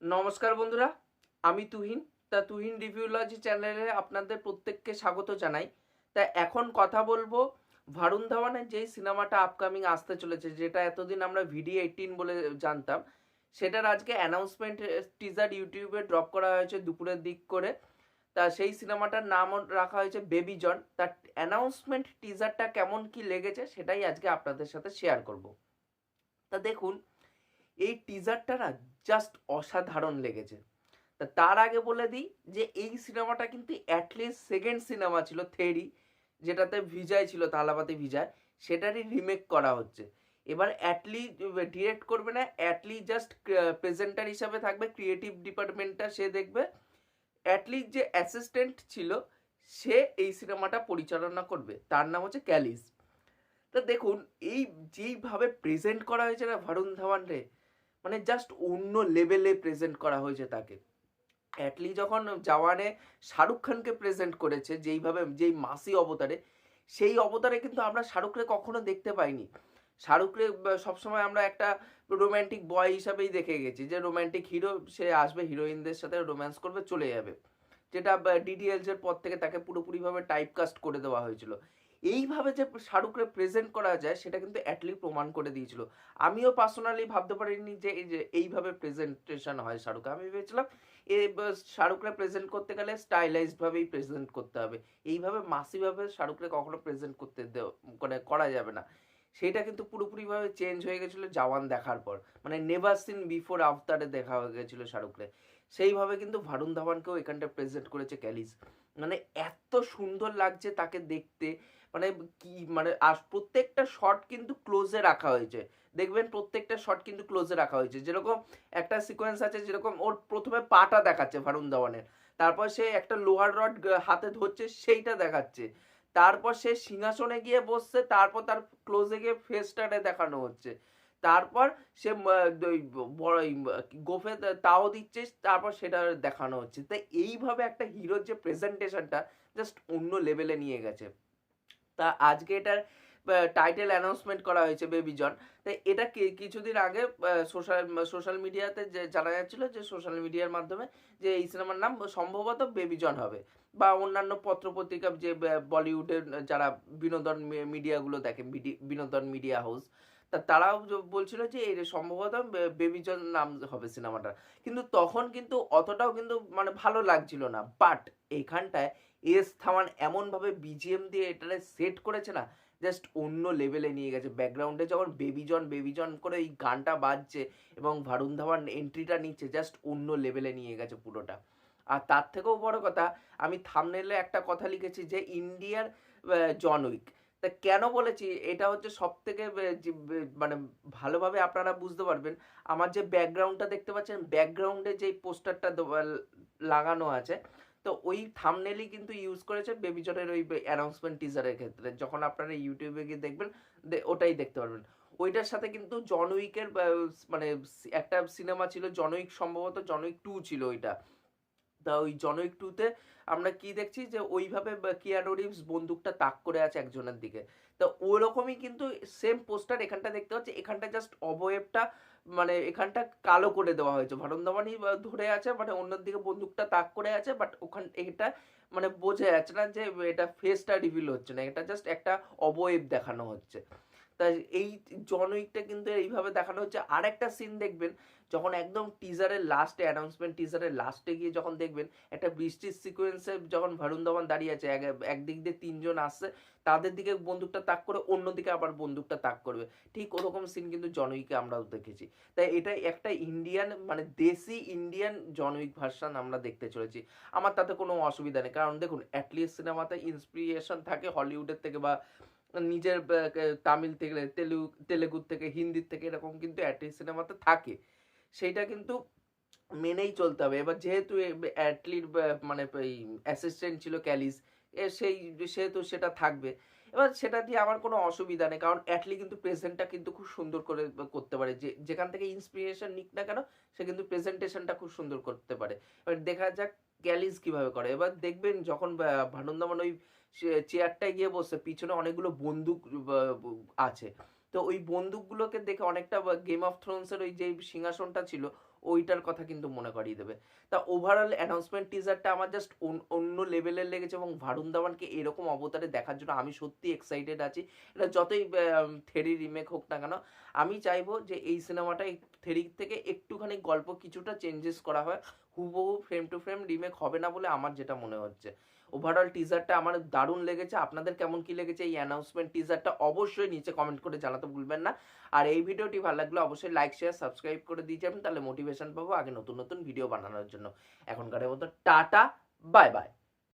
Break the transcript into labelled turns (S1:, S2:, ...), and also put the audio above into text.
S1: নমস্কার বন্ধুরা, আমি তুহিন। তুহিন রিভিউলজি চ্যানেলে আপনাদের প্রত্যেককে স্বাগত জানাই। এখন কথা বলবো ভারুণ ধাওয়ানের যেই সিনেমাটা আপকামিং আসতে চলেছে, যেটা এতদিন আমরা VD18 বলে জানতাম, সেটার আজকে অ্যানাউন্সমেন্ট টিজার ইউটিউবে ড্রপ করা হয়েছে দুপুরের দিক করে। সেই সিনেমাটার নামও রাখা হয়েছে বেবি জন। তার অ্যানাউন্সমেন্ট টিজারটা কেমন কি লেগেছে সেটাই আজকে আপনাদের সাথে শেয়ার করব। দেখুন, এই টিজারটা না জাস্ট অসাধারণ লেগেছে। তার আগে বলে দিই যে এই সিনেমাটা কিন্তু অ্যাটলিস্ট সেকেন্ড সিনেমা ছিল থেরি, যেটাতে ভিজাই ছিল, তালাপাতি ভিজায়, সেটারই রিমেক করা হচ্ছে। এবার অ্যাটলি ডিরেক্ট করবে না, অ্যাটলি জাস্ট প্রেজেন্টার হিসাবে থাকবে, ক্রিয়েটিভ ডিপার্টমেন্টটা সে দেখবে। অ্যাটলি যে অ্যাসিস্ট্যান্ট ছিল সে এই সিনেমাটা পরিচালনা করবে, তার নাম হচ্ছে ক্যালিস। দেখুন, এই যেইভাবে প্রেজেন্ট করা হয়েছে না ভারুণ ধাওয়ান রে, মানে জাস্ট অন্য লেভেলে প্রেজেন্ট করা হয়েছে তাকে। অ্যাটলি যখন জওয়ানে শাহরুখ খানকে প্রেজেন্ট করেছে যেইভাবে, যেই মাসি অবতারে, সেই অবতারে কিন্তু আমরা শাহরুখরে কখনো দেখতে পাইনি। শাহরুখরে সবসময় আমরা একটা রোম্যান্টিক বয় হিসাবেই দেখে গেছি, যে রোম্যান্টিক হিরো, সে আসবে হিরোইনদের সাথে রোম্যান্স করবে চলে যাবে, যেটা ডিডিএলস এর পর থেকে তাকে পুরোপুরিভাবে টাইপকাস্ট করে দেওয়া হয়েছিল। এইভাবে যে শাহরুখরে প্রেজেন্ট করা যায় সেটা কিন্তু অ্যাটলি প্রমাণ করে দিয়েছিল। আমিও পার্সোনালি ভাবতে পারিনি যে এই যে এইভাবে প্রেজেন্টেশন হয় শাহরুখ। আমি ভেবেছিলাম শাহরুখরে প্রেজেন্ট করতে গেলে স্টাইলাইজড ভাবেই প্রেজেন্ট করতে হবে, এইভাবে মাসিভাবে শাহরুখরে কখনো প্রেজেন্ট করতে মানে করা যাবে না। সেটা কিন্তু পুরোপুরিভাবে চেঞ্জ হয়ে গেছিলো জওয়ান দেখার পর, মানে নেভার সিন বিফোর আফতারে দেখা হয়ে গেছিলো শাহরুখরে। সেইভাবে কিন্তু ভারুণ ধাওয়ানকেও এখানটা প্রেজেন্ট করেছে ক্যালিস। মানে এত সুন্দর লাগছে তাকে দেখতে, মানে কি, মানে আর প্রত্যেকটা শট কিন্তু ক্লোজে রাখা হয়েছে। দেখবেন প্রত্যেকটা শট কিন্তু ক্লোজে রাখা হয়েছে। যেরকম একটা সিকোয়েন্স আছে, যেরকম ওর প্রথমে পাটা দেখাচ্ছে ভারুণ ধাওয়ানের, তারপর সে একটা লোহার রড হাতে ধরছে সেইটা দেখাচ্ছে, তারপর সে সিংহাসনে গিয়ে বসছে, তারপর তার ক্লোজে গিয়ে ফেসটারে দেখানো হচ্ছে, তারপর সে বড় গোফে তাও দিচ্ছে, তারপর সেটা দেখানো হচ্ছে। তাই এইভাবে একটা হিরোর যে প্রেজেন্টেশনটা জাস্ট অন্য লেভেলে নিয়ে গেছে। আজকে এটার টাইটেল অ্যানাউন্সমেন্ট করা হয়েছে বেবি জন। তাই এটা কিছুদিন আগে সোশ্যাল মিডিয়াতে যে জানা যাচ্ছিল, যে সোশ্যাল মিডিয়ার মাধ্যমে, যে এই সিনেমার নাম সম্ভবত বেবি জন হবে, বা অন্যান্য পত্রপত্রিকা, যে বলিউডের যারা বিনোদন মিডিয়াগুলো দেখে, বিনোদন মিডিয়া হাউস, তারাও বলছিল যে এই সম্ভবত বেবি জন নাম হবে সিনেমাটার। কিন্তু তখন কিন্তু অতটাও কিন্তু মানে ভালো লাগছিল না, বাট এইখানটায় থামান এমনভাবে বিজিএম দিয়ে এটারে সেট করেছে না, জাস্ট অন্য লেভেলে নিয়ে গেছে। ব্যাকগ্রাউন্ডে যখন বেবি জন করে এই গানটা বাজছে এবং ভারুণ ধাওয়ান এন্ট্রিটা নিচ্ছে, জাস্ট অন্য লেভেলে নিয়ে গেছে পুরোটা। আর তার থেকেও বড় কথা, আমি থাম্বনেইলে একটা কথা লিখেছি যে ইন্ডিয়ার জন উইক। কেন বলেছি এটা হচ্ছে সব থেকে মানে ভালোভাবে আপনারা বুঝতে পারবেন। আমার যে ব্যাকগ্রাউন্ডটা দেখতে পাচ্ছেন, ব্যাকগ্রাউন্ডে যেই পোস্টারটা লাগানো আছে, তো ওই থাম্বনেইলই কিন্তু ইউজ করেছে বেবি জনের ওই অ্যানাউন্সমেন্ট টিজারের ক্ষেত্রে। যখন আপনারা ইউটিউবে গিয়ে দেখবেন, ওটাই দেখতে পারবেন। ওইটার সাথে কিন্তু জন উইকের মানে একটা সিনেমা ছিল জন উইক, সম্ভবত জন উইক 2 ছিল ওইটা। ওই জন উইক 2 তে আমরা কি দেখছি, যে ওইভাবে কিয়ানো রিভস বন্দুকটা তাক করে আছে একজনের দিকে। ওরকমই কিন্তু সেম পোস্টার এখানটা দেখতে পাচ্ছি। এখানটা জাস্ট অবয়বটা, মানে এখানটা কালো করে দেওয়া হয়েছে, ভারুণ ধাওয়ানই ধরে আছে, মানে অন্যদিকে বন্দুকটা তাক করে আছে, বাট ওখান এটা মানে বোঝা যাচ্ছে না যে এটা ফেসটা রিভিল হচ্ছে না, এটা জাস্ট একটা অবয়ব দেখানো হচ্ছে। তাই এই জন উইকটা কিন্তু এইভাবে দেখানো হচ্ছে। আর একটা সিন দেখবেন, যখন একদম টিজারের লাস্টে, অ্যানাউন্সমেন্ট টিজারের লাস্টে গিয়ে যখন দেখবেন একটা বৃষ্টির সিকোয়েন্সে যখন ভারুণ ধাওয়ান দাঁড়িয়ে আছে, একদিক দিয়ে তিনজন আসছে, তাদের দিকে বন্দুকটা তাক করে অন্যদিকে আবার বন্দুকটা তাক করবে, ঠিক ওরকম সিন কিন্তু জন উইকে আমরাও দেখেছি। তাই এটা একটা ইন্ডিয়ান, মানে দেশি ইন্ডিয়ান জন উইক ভার্সন আমরা দেখতে চলেছি। আমার তাতে কোনো অসুবিধা নেই, কারণ দেখুন অ্যাটলিস্ট সিনেমাতে ইন্সপিরেশন থাকে হলিউডের থেকে, বা নিজের তামিল থেকে, তেলেগুর থেকে, হিন্দির থেকে, এরকম কিন্তু অ্যাটলিস্ট সিনেমাতে থাকে। সেইটা কিন্তু মেনেই চলতে হবে। এবার যেহেতু অ্যাটলির মানে এই অ্যাসিস্ট্যান্ট ছিল ক্যালিস, সেই সেহেতু সেটা থাকবে। এবার সেটা দিয়ে আমার কোনো অসুবিধা নেই, কারণ অ্যাটলি কিন্তু প্রেজেন্টটা কিন্তু খুব সুন্দর করে করতে পারে, যেখান থেকে ইন্সপিরেশন নিক না কেন, সে কিন্তু প্রেজেন্টেশনটা খুব সুন্দর করতে পারে। এবার দেখা যাক ক্যালিস কিভাবে করে। এবার দেখবেন যখন ভানুন দামান ওই চেয়ারটায় গিয়ে বসে, পিছনে অনেকগুলো বন্দুক আছে, তো ওই বন্দুকগুলোকে দেখে অনেকটা গেম অফ থ্রোনসের ওই যে সিংহাসনটা ছিল ওইটার কথা কিন্তু মনে করিয়ে দেবে। তা ওভারঅল অ্যানাউন্সমেন্ট টিজারটা আমার জাস্ট অন্য লেভেলের লেগেছে এবং ভারুন ধাওয়ানকে এরকম অবতারে দেখার জন্য আমি সত্যি এক্সাইটেড আছি। এটা যতই থেরি রিমেক হোক না কেন, আমি চাইবো যে এই সিনেমাটা এই থেরির থেকে একটুখানি গল্প কিছুটা চেঞ্জেস করা হয়, হুবহু ফ্রেম টু ফ্রেম রিমেক হবে না বলে আমার যেটা মনে হচ্ছে। ওভারঅল টিজারটা আমার দারুণ লেগেছে। আপনাদের কেমন কি লেগেছে এই অ্যানাউন্সমেন্ট টিজারটা অবশ্যই নিচে কমেন্ট করে জানাতে ভুলবেন না। আর এই ভিডিওটি ভালো লাগলে অবশ্যই লাইক শেয়ার সাবস্ক্রাইব করে দিয়ে যাবেন, তাহলে মোটিভেশন পাবো আগে নতুন নতুন ভিডিও বানানোর জন্য। এখনকার মতো টাটা, বাই বাই।